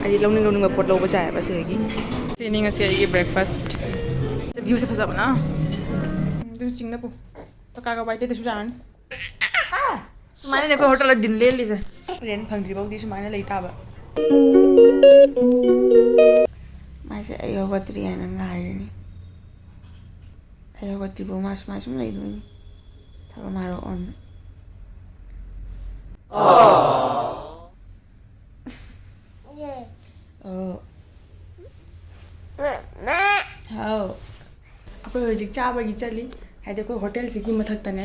ꯑꯩ ꯂꯧꯅꯤꯡꯕ ꯄꯣꯠ ꯂꯧꯕ ꯆꯥꯏꯌꯦꯕ ꯁꯤꯗꯒꯤ ꯁꯤꯅꯤ ꯉꯁꯤ ꯑꯩꯒꯤ ꯕ꯭ꯔꯦꯛꯐꯥꯁꯠ ꯚ꯭ꯌꯨꯁꯦ ꯐꯖꯕꯅ ꯑꯗꯨꯁꯨ ꯆꯤꯡꯅ ꯄꯨ ꯇꯀꯥꯒ ꯋꯥꯏꯇꯩꯗꯁꯨ ꯆꯥꯔꯅꯤ ꯁꯨꯃꯥꯏꯅꯅꯦ ꯑꯩꯈꯣꯏ ꯍꯣꯇꯦꯜꯗ ꯗꯤꯟ ꯂꯦꯜꯂꯤꯁꯦ ꯔꯦꯟ ꯐꯪꯗ꯭ꯔꯤꯐꯥꯎꯗꯤ ꯁꯨꯃꯥꯏꯅ ꯂꯩ ꯇꯥꯕ ꯃꯥꯁꯦ ꯑꯩ ꯍꯧꯒꯠꯇ꯭ꯔꯤ ꯍꯥꯏꯅ ꯉꯥꯏꯔꯤꯅꯤ ꯑꯩ ꯍꯧꯒꯠꯇ꯭ꯔꯤꯐꯥꯎ ꯃꯥ ꯁꯨꯃꯥꯏ ꯁꯨꯝ ꯂꯩꯗꯣꯏꯅꯤ ꯊꯕꯛ ꯃꯥꯔꯛꯑꯣꯅ ꯍꯥꯎ ꯑꯩꯈꯣꯏ ꯍꯧꯖꯤꯛ ꯆꯥꯕꯒꯤ ꯆꯠꯂꯤ ꯍꯥꯏꯗꯤ ꯑꯩꯈꯣꯏ ꯍꯣꯇꯦꯜꯁꯤꯒꯤ ꯃꯊꯛꯇꯅꯦ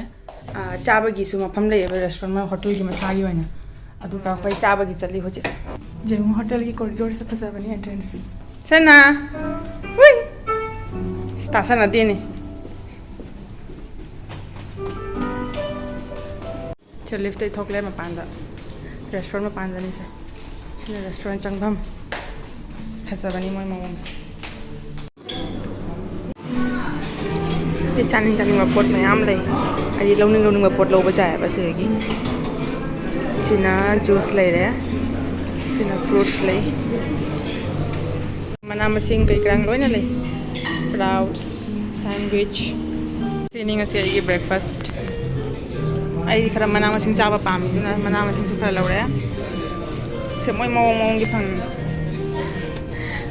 ꯆꯥꯕꯒꯤꯁꯨ ꯃꯐꯝ ꯂꯩꯌꯦꯕ ꯔꯦꯁꯇꯨꯔꯦꯟ ꯍꯣꯇꯦꯜꯒꯤ ꯃꯁꯥꯒꯤ ꯑꯣꯏꯅ ꯑꯗꯨꯒ ꯑꯩꯈꯣꯏ ꯆꯥꯕꯒꯤ ꯆꯠꯂꯤ ꯍꯧꯖꯤꯛ ꯖꯦꯡ ꯍꯣꯇꯦꯜꯒꯤ ꯀꯣꯔꯤꯗꯣꯔꯁꯦ ꯐꯖꯕꯅꯤ ꯑꯦꯟꯇ꯭ꯔꯦꯟꯁ ꯁꯅꯥ ꯍꯨꯏ ꯇꯥꯁꯅꯗꯦꯅꯦ ꯁꯤ ꯂꯤꯐꯇꯩ ꯊꯣꯛꯂꯦ ꯃꯄꯥꯟꯗ ꯔꯦꯁꯇꯨꯔꯦꯟ ꯃꯄꯥꯟꯗꯅꯤꯁꯦ ꯁꯤꯅ ꯔꯦꯁꯇꯨꯔꯦꯟ ꯆꯪꯐꯝ ꯐꯖꯕꯅꯤ ꯃꯣꯏ ꯃꯑꯣꯡꯁꯦ ꯆꯥꯅꯤꯡꯕ ꯄꯣꯠ ꯃꯌꯥꯝ ꯂꯩ ꯍꯥꯏꯗꯤ ꯂꯧꯅꯤꯡꯕ ꯄꯣꯠ ꯂꯧꯕ ꯆꯥꯏꯌꯦꯕ ꯁꯤꯗꯒꯤ ꯁꯤꯅ ꯖꯨꯁ ꯂꯩꯔꯦ ꯁꯤꯅ ꯐ꯭ꯔꯨꯠꯁ ꯂꯩ ꯃꯅꯥ ꯃꯁꯤꯡ ꯀꯩꯀꯥ ꯂꯣꯏꯅ ꯂꯩ ꯁ꯭ꯄ꯭ꯔꯥꯎꯠꯁ ꯁꯦꯟꯗꯋꯤꯆ ꯁꯤꯅꯤ ꯉꯁꯤ ꯑꯩꯒꯤ ꯕ꯭ꯔꯦꯛꯐꯥꯁꯠ ꯑꯩ ꯈꯔ ꯃꯅꯥ ꯃꯁꯤꯡ ꯆꯥꯕ ꯄꯥꯝꯃꯤ ꯑꯗꯨꯅ ꯃꯅꯥ ꯃꯁꯤꯡꯁꯨ ꯈꯔ ꯂꯧꯔꯦ ꯁꯤ ꯃꯣꯏ ꯃꯑꯣꯡꯒꯤ ꯐꯪꯉꯤ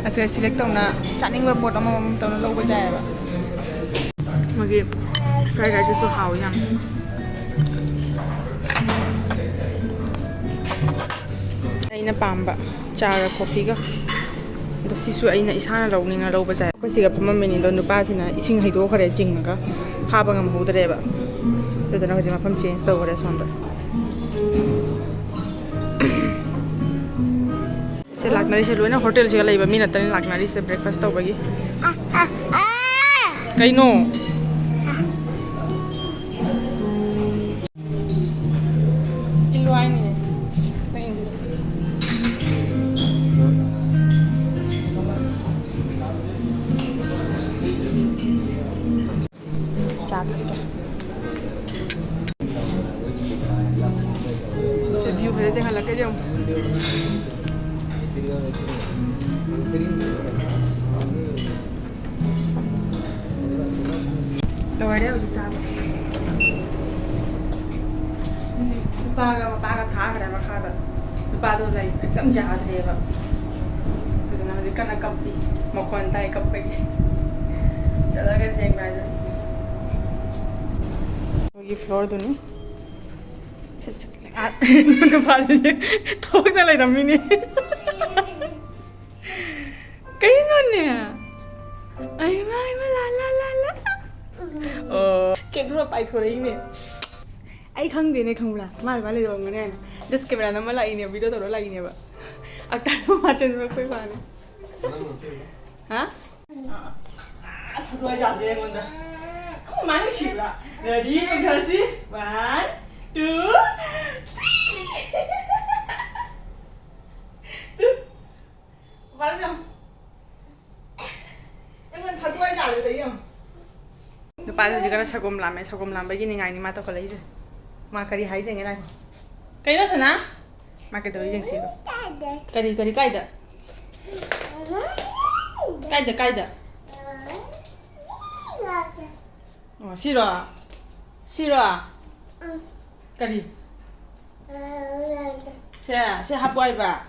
ꯑꯁꯤꯗ ꯁꯤꯂꯦꯛ ꯇꯧꯅ ꯆꯥꯅꯤꯡꯕ ꯄꯣꯠ ꯑꯃꯃꯝ ꯇꯧꯅ ꯂꯧꯕ ꯌꯥꯏꯑꯕ ꯃꯣꯏꯒꯤ ꯐ꯭ꯔꯥꯏ ꯔꯥꯏꯁꯁꯨ ꯍꯥꯎꯋꯤ ꯌꯥꯝ ꯑꯩꯅ ꯄꯥꯝꯕ ꯆꯥꯒ ꯀꯣꯐꯤꯒ ꯑꯗꯣ ꯁꯤꯁꯨ ꯑꯩꯅ ꯏꯁꯥꯅ ꯂꯧꯅꯤꯡꯉ ꯂꯧꯕ ꯌꯥꯏ ꯑꯩꯈꯣꯏ ꯁꯤꯒ ꯐꯝꯃꯝꯃꯤꯅꯤꯗꯣ ꯅꯨꯄꯥꯁꯤꯅ ꯏꯁꯤꯡ ꯍꯩꯗꯣꯛꯈ꯭ꯔꯦ ꯆꯤꯡꯉꯒ ꯐꯥꯕ ꯉꯝꯍꯧꯗ꯭ꯔꯦꯕ ꯑꯗꯨꯗꯨꯅ ꯍꯧꯖꯤꯛ ꯃꯐꯝ ꯆꯦꯟꯖ ꯇꯧꯈ꯭ꯔꯦ ꯁꯣꯝꯗ ꯁꯤ ꯂꯥꯛꯅꯔꯤꯁꯦ ꯂꯣꯏꯅ ꯍꯣꯇꯦꯜꯁꯤꯒ ꯂꯩꯕ ꯃꯤ ꯅꯠꯇꯅꯤ ꯂꯥꯛꯅꯔꯤꯁꯦ ꯕ꯭ꯔꯦꯛꯐꯥꯁ ꯇꯧꯕꯒꯤ ꯀꯩꯅꯣ 이리로 와인이네. 자, 탈게. 제 뷰 배제 할랄게 좀. loire 우리 자. 누빠가 다 그래 막 하다. 누빠도 나 एकदम 자드래요. 그래서 나 이제 까나 깝디. 먹건 다이 깝배기. चलागा जेंग बाजा ये फ्लोर दुनी आ नु बाजा जे थोक ना ले रम्मी कहीं नोने आई मा ला ला ला ला ओ चेक थोड़ा पाई थोड़ा ही ने आई खंग देने खंगला मार वाले रोंग ने जिस कैमरा ना मला इने वीडियो तो ला इने बा अक्टा माचन में कोई बाने हां Dua jam dia munda. Kamu mana sih lah? Ready? Coba sih. 1, 2, 3. Tuh. Mana jam? Enggak thadu aja ada deh yang. Depan juga ada sagom lam begini ngai ni mata kalau aja. Makari hai jeng enak. Kayak sana? Makai tu jeng sih. Kari kaida. Kaida. 싫어. 까리. 세 합보해봐.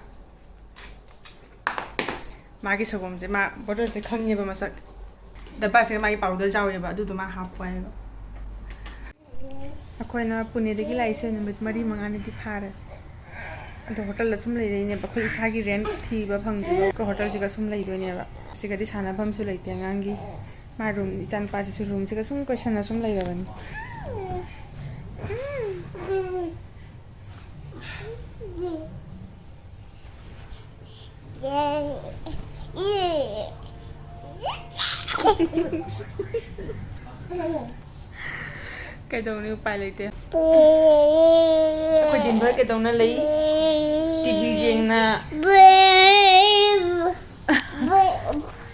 마기 소금제 마 뭐를 강예봐 마삭. 나빠서 마기 파우더 자오해봐. 두두 마 합보해봐. 아코이나 पुनेदेखि लाइसे Namit मरी मंगानेदि फारे अदो hotel ला सुम लैदैने बखोल इसागी rent थिबा फंगदिबा को hotel सिगा सुम लैदोनेबा सिगादि सानाफम सु लैते अंगांगी मा room इचान पासे सु रूम सिगा सुम क्वेश्चन सुम लैरबनि कैदौने उपाय लेते कोई दिन भर कैदौना लई टीवी जेंगना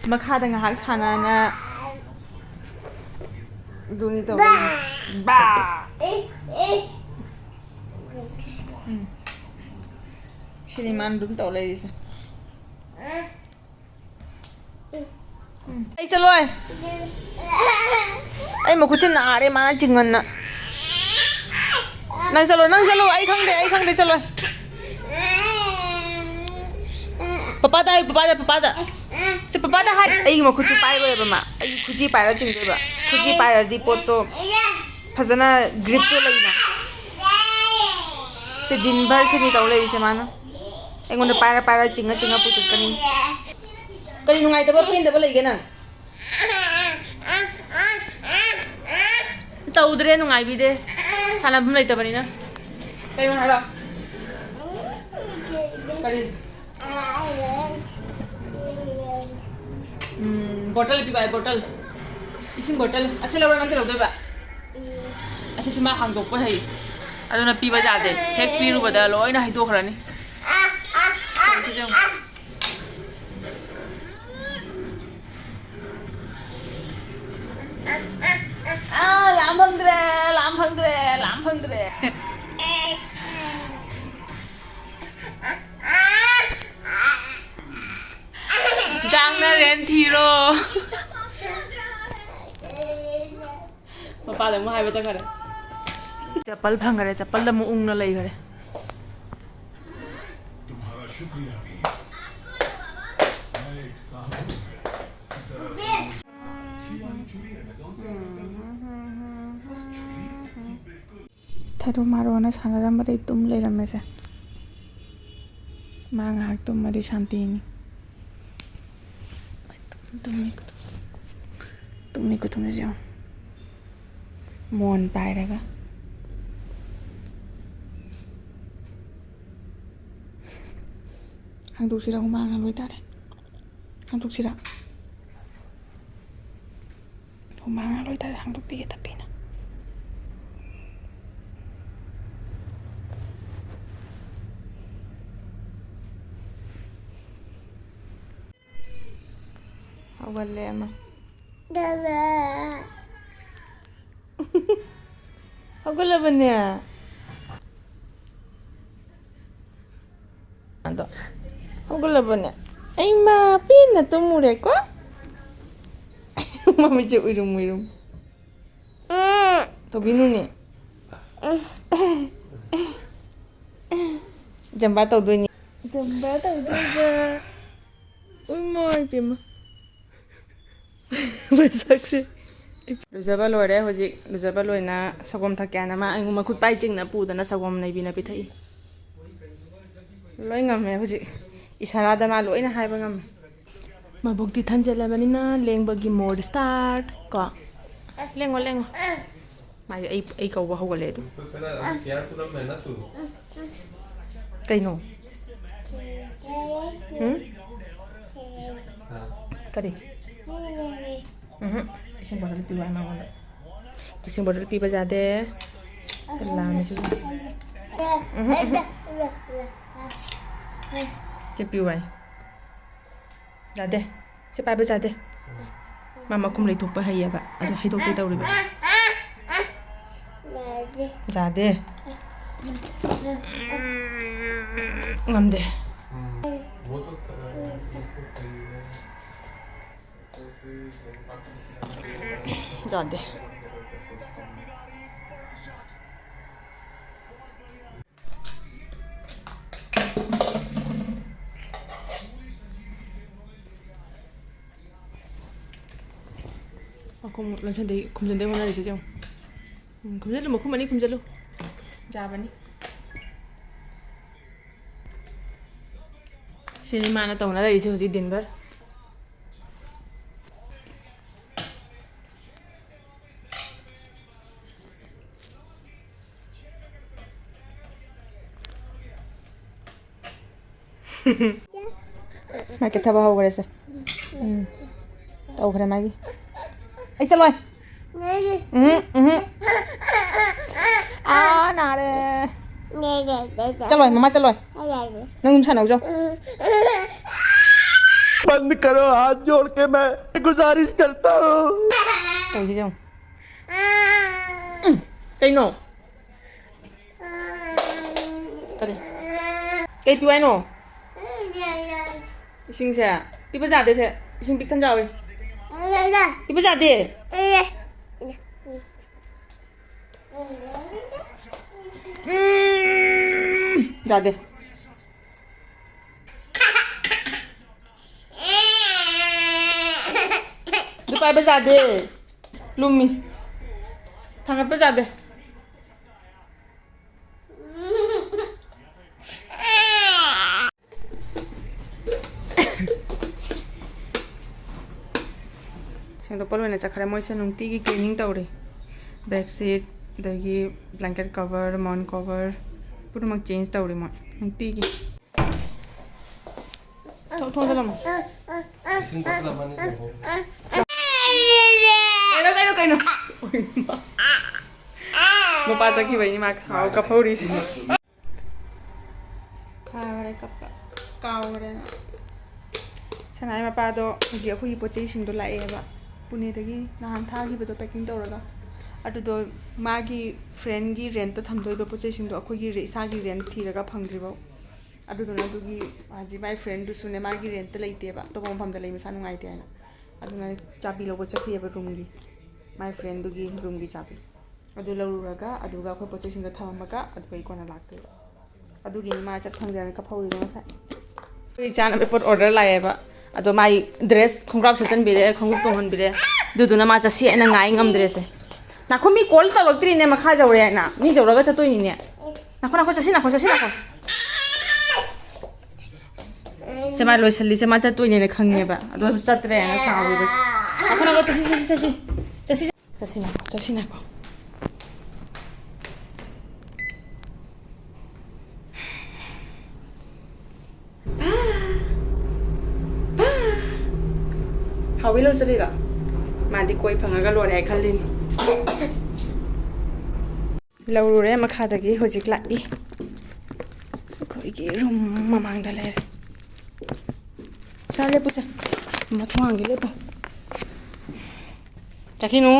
मखादा ngahak sanana दुनी तो बा श्रीमान रूम तो ले Ay chaloy. Ay makuchin na are mana jingon na. Nang chalo ay khang de chalo. Papa da. Che papa da hai. Ay makuchi pai ro ba ma. Ay kuchi pai ra jing de ba. Kuchi pai ra di poto. Phajana grip to lai na. Se din bhar se ni taw lai se mana. Ay ngon pai ra jinga putu kani. Kani nungai ta ba pin da ba lai ga nang. Taudre nungai bi de. Sana bum lai ta bani na. Kay mo hala. Kali. Bottle pi bai bottle. Ising bottle. Ase laura nang kelo de ba. Ase sima hang dok pa hai. Aduna pi ba ja de. Hek pi ru ba da loi na hai do khrani. Lam phang dre. Jang na ren thiro. Papa le mo hai ba chang kare. Chappal phang kare, chappal da mu ung na lai kare. तुम्हारा शुक्रिया भी मैं एक साहब Tharo maro na sana ramare tum le ramese. Manga hak tum mari shanti ni. Tum ni ko tum ne jao. Mon pai raga. Hang tu sira humanga loi tare. Hang tu sira. Humanga loi tare hang tu pi ta pina. Hawale ama. Hawala ba niya? Ando. Hawala ba niya? Ay ma, pina tumure ko? Mami jo urum. To binu ni. Jamba tau do ni. Jamba tau do ga. Ui moi pima. Besakse. Luzaba lore hoji luzaba loina sagom thakya na ma aingu makut pai jing na pu da na sagom nei bi na pi thai. Loi ngam me hoji isara da ma loina hai ba ngam. Ma bokti thanjala mani na lengba gi mode start ko. Lengo. Ma ai ko ba hogale du. क्या पूरा मेहनत तू Kaino. Kari. Kising bottle pi ba ma ngona. Kising bottle pi ba ja de. Salam su. Che pi wai. Ja de. Che pa ba ja de. Mama kum lai thok pa hai ba. Adu hai thok te taw ri ba. Ja de. Ngam de. वो तो Ja de. Aku langsung deh kumjende mana di sini? Kumjende mau kumani kumjelu, jawab ni. Sini mana tahu nada di sini din ber. Mà cái thabo hậu cái gì? Tao cái này gì? Ấy sao rồi? À nè đây. Sao rồi? Mama sao rồi? Nâng chân nào cho? बंद करो हाथ जोड़ के मैं गुजारिश करता हूँ Tao gì không? Cây nổ. Cái đi. Cây piu ai nổ? Sinh sẽ. Đi bây giờ đây sẽ. Sinh biết thân giàu đi. Ibu jadi. Jadi. Lupa ibu jadi. Lumi. Tangan ibu jadi. Singapore when cachar moise nungti ki cleaning tawre bed sheet dagi blanket cover mon cover pura mak change tawre mo nungti ki thong dalam kaino mo pa sa ki bai mak khao ka phori se khare ka kaw re na sanai ma pa do ji akhui po chei sing do la e ba Pune दगी नान था की बतो packing तौरगा अदुदो मागी friend की rent तो थमदोइबो पोचे सिंदो अखोगी रेसा की rent थीरगा फंग्रिबो अदुदोना दुगी Haji my friend दुसुने मागी rent लेतेबा तो बम फमदा लेइ मसा नुंगाइते आना अदुना चाबी लोबो चखियबो रूम की माय फ्रेंड दुगी रूम की चाबी अदु लरुरगा अदुगा खो पोचे सिंदो थममगा अदुगा इकोना लागते अदुगी मा चत फंगजान का फौरि मसा इ चाना पे पोट ऑर्डर लाएबा अदो माई ड्रेस खुंग्राब सेसन बिरे खुंगुप तोहन बिरे दुदुना मा चसी एना ngai ngam ड्रेस है नाखो मी कॉल तलक्त्री ने मखा जौरे ना मी जौरगा चतोइनी ने नाखो चसी से मा लोइसली से मा चतोइनी ने खंगनेबा अदो चतरे ना सावि बस नाखो चसी नाखो हावी लो चली ला मादी कोई फंगा लोरे आई खलिन लौरुरे मखादगी होजिक लाइ खोइगी रूम ममांग दा लेरे साले पुसे मथवांगी लेपो चखिनु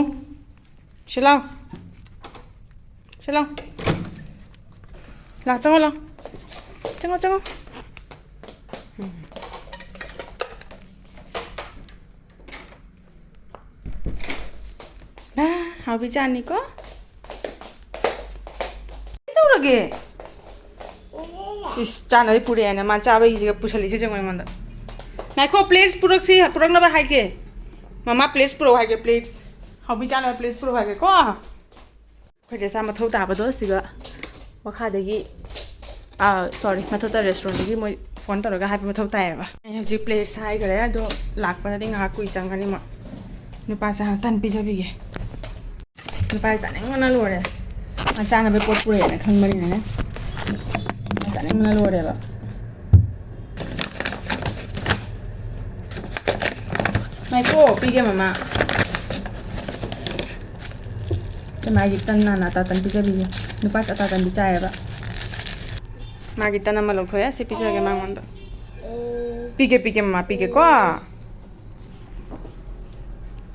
शिलाओ ला चंगो हावी जानी को लगे इस चानरी पूरे है ना मा चाबे इसी पुछली से जंगल मंद नाइको प्लेट्स पुरक ना हाई के मामा प्लेट्स पुरो हाई के प्लेट्स हावी जाना प्लेट्स पुरो हाई के को खरे सा मथौ ताबदो सिगा मखादगी सॉरी मथौता रेस्टोरेंट की मोय फोन तौरगा हाई मथौ ताएबा हजि प्लेट्स हाई करे अदो लाकपनदि nga कुइ चंगनी म नुपा सा तन पिजबिगे नुपा जानिंगना लोरे चाना बे पोट पुरे ने खंगमनि ने जानिंगना लोरे बा नाइको पिगे मामा मागी तन ना तन पिजबिगे नुपा ता तन बिचाएबा मागी तन म लौथोया से पिजगे मांगोंद पिगे मामा पिगे को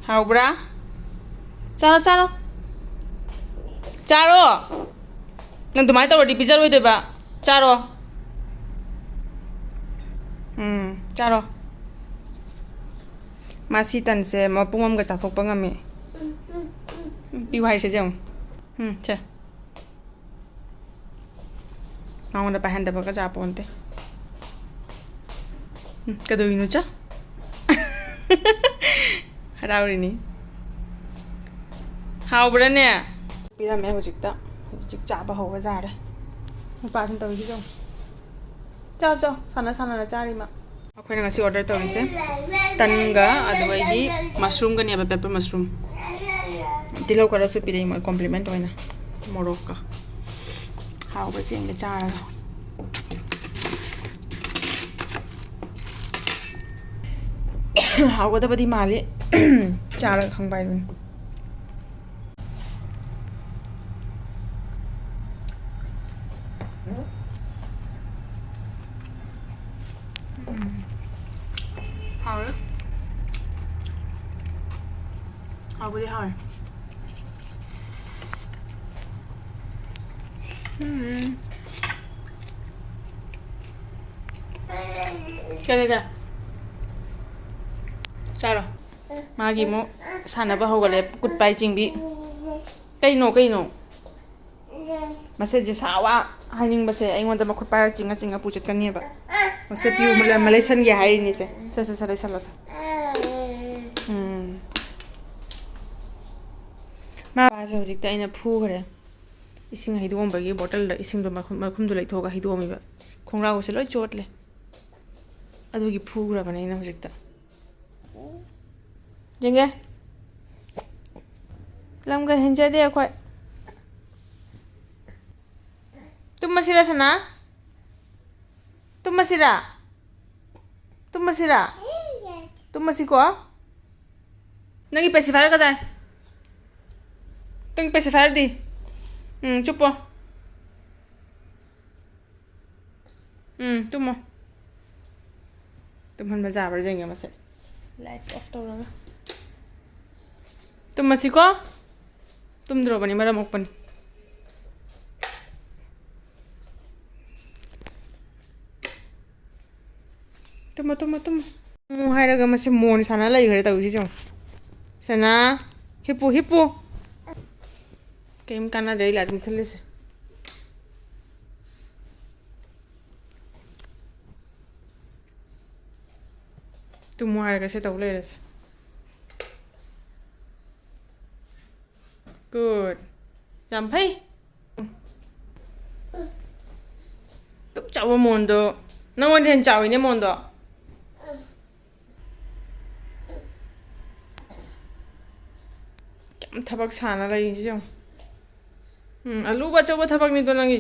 हाउब्रा चारो नंग तुम्हारे तौर पिजर हुई देबा चारो चारो मासी तन से मपुंगम का चाथोक ngami पिवाई से जाऊं छे मांगोंदा पाहन देबा का जापोंते कदोइनु चा हराउरिनी हाउब्राने पिरामे हुजिकता हुजिक चाबा होगा जारे पासन तौरि जाओ साना चारिमा अखोइना ngasi order तौरिसे तनगा अदवैगी मशरूम गनि अब पेपर मशरूम तिलौ करसु पिरे म कॉम्प्लीमेंट होइना मोरोक का हाउबा चेंगे चारगा हाउगदबदि माले चारगा खंबाय How really hard. क्या ले जा चारो मागी मो सानबा होगले कुटपाई चिंगबी कईनो मसे जे सावा हाइनिंग बसे अइंगोंदा मखुट पाय चिंगा पुचत कनियबा मसे पिउ मलेसन गे हाइनी से सले सलस मा बाजे हजिकता अइना फुगरे इसिंग हिदोंबगी बोतल दा इसिंग दो मखुम दो लैथोगा हिदोंमीबा खोंगरागो से लोय चोटले अदुगी फुगरबने अइना हजिकता जेंगे लमगा हेंजादे अखोय तुम मसिरा सना तुम मसिरा तुम मसिको नंगी पेसिफायर कदाय तुम पेसिफायर दी चुपो तुमो तुम हन बजाबर जेंगे मसे लाइट्स ऑफ तौरगा तुम मसिको तुम द्रोबनी मरम ओपनी तुम हायरगा मसे मोन साना लैगरे तौजी जों सना हिपु केम काना दे लादिन थलेसे तुम हायरगा से तौ लेरेस गुड जामफै तुक चावो मोंदो नंगोन हेन चाविने मोंदो क्या थबक साना लैजी जों अलुबा चौबा थबकनी तो नंगी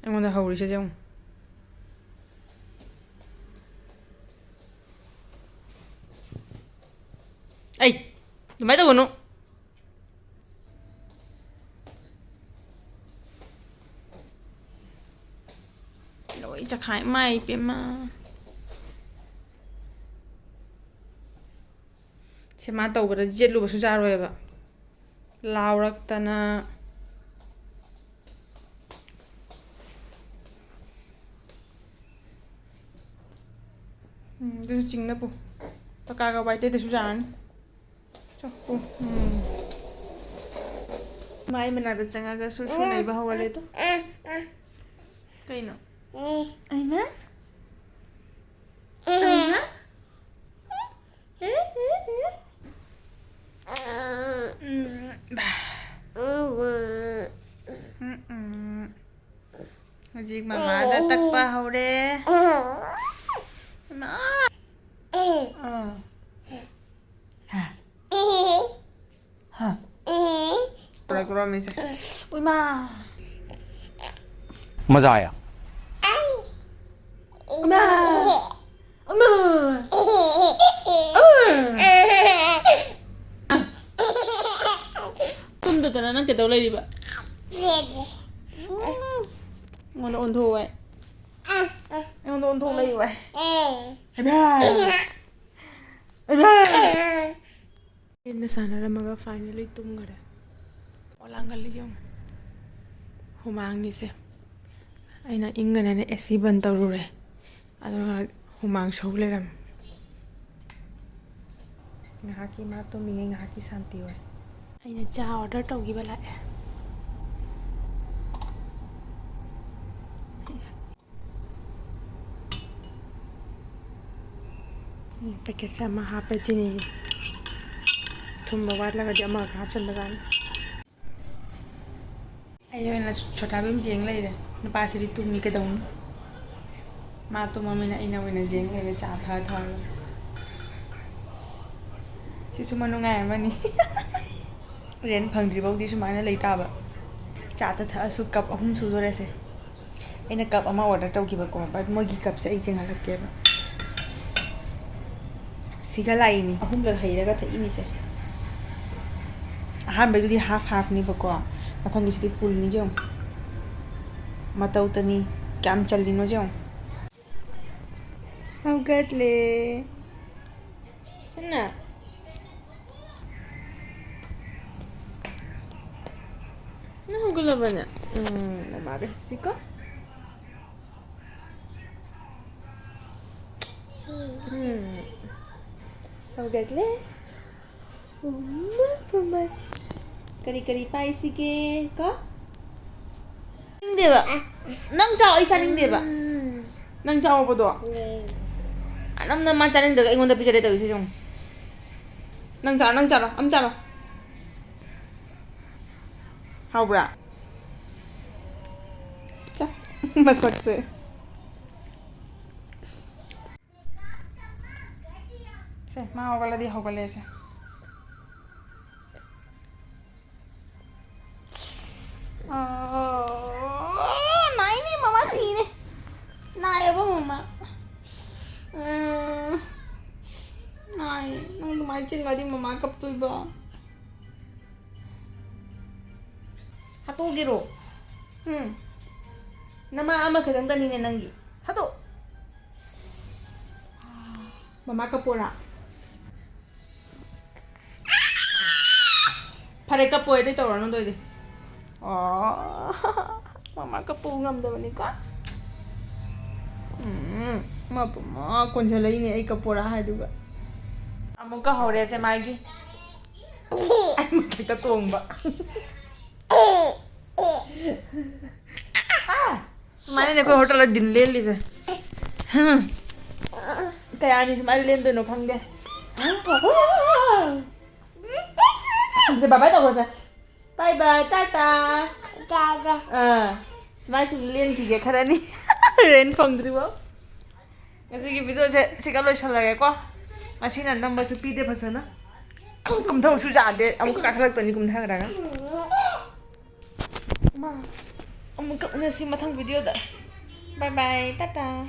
अइंगोंदा हौरिसे जों ऐ दुमाय तौगनु लोई चखाय माई पेमा से मा तौबदा जेटलुबसु जारोयबा लावरक्तना दुसु चिंगना पु तकागा वाइते दसु जानी चप्पु माई मनादा चंगागा सुरसु नैबा हौगले तो कइनो अइना हजिक मामादा तकपा हौरे मजा आया तुम तो तना नंग केदौ लैरिबा ngono on tho wai ngono on tho lai wai इन साना रमगा फाइनली तुम गरे ओलांगल लिजों हुमांग नि से अइना इंगना ने एसी बन तरुरे अदुगा हुमांग सौलेरम ngah ki ma to mi ngah ki santi wai aina cha order taugi bala packet sama hape chini thum bawat laga jama hap san bagan ayo na chota bim jeng lai de na pa siri tum mi ka dong ma to mami na ina wena jeng lai cha tha si suma no ngai ba ni ren phangdri bau di suma na lai ta ba cha ta tha su cup ahum su dore se ina cup ama order tau ki ba ko ba mo gi cup se ai jeng halak ke ba siga lai ni ahum la hairaga tha ini se ahan ba di half ni ba ko mathang gi full ni jom matau tani kam challi no jom how good le sana na hugula bana na mare siko Haugatle. Pumas. Kari paisige ka? Deba. Nang chao isa ning deba. Nang chao bodo. Anam na ma chaning daga ingon da pijare da isi jong. Nang chao am chao. Haubra. Cha. Masak se. Se, ma hogala di hogale se. Nai ni mama sini. Nai apa mama? Nai, nang lumacin ngadi mama kap tu iba. Hatu giro. Nama ama kadang tani nenanggi. Hatu. Mama kapora. Pare kapoy itu orang tu itu. Oh, mama kapo ngamda bani ka. Ma konjala ini ay kapora hai duga. Amuka hore se magi. Ay makita tuomba. Mana ni ko hotel din lenli se. Kaya ni semari len tu no khang de. Jadi bye bye tau gak sih? Bye bye, tata. Tata. Semai sulit juga karena ni rain fong dulu. Kasi video si kalau salah ya kok masih nandang basu pide pasana. Kum tahu susah ada, amu kakak tu ni kum tahu kan? Ma, amu kau nasi matang video dah. Bye bye, tata.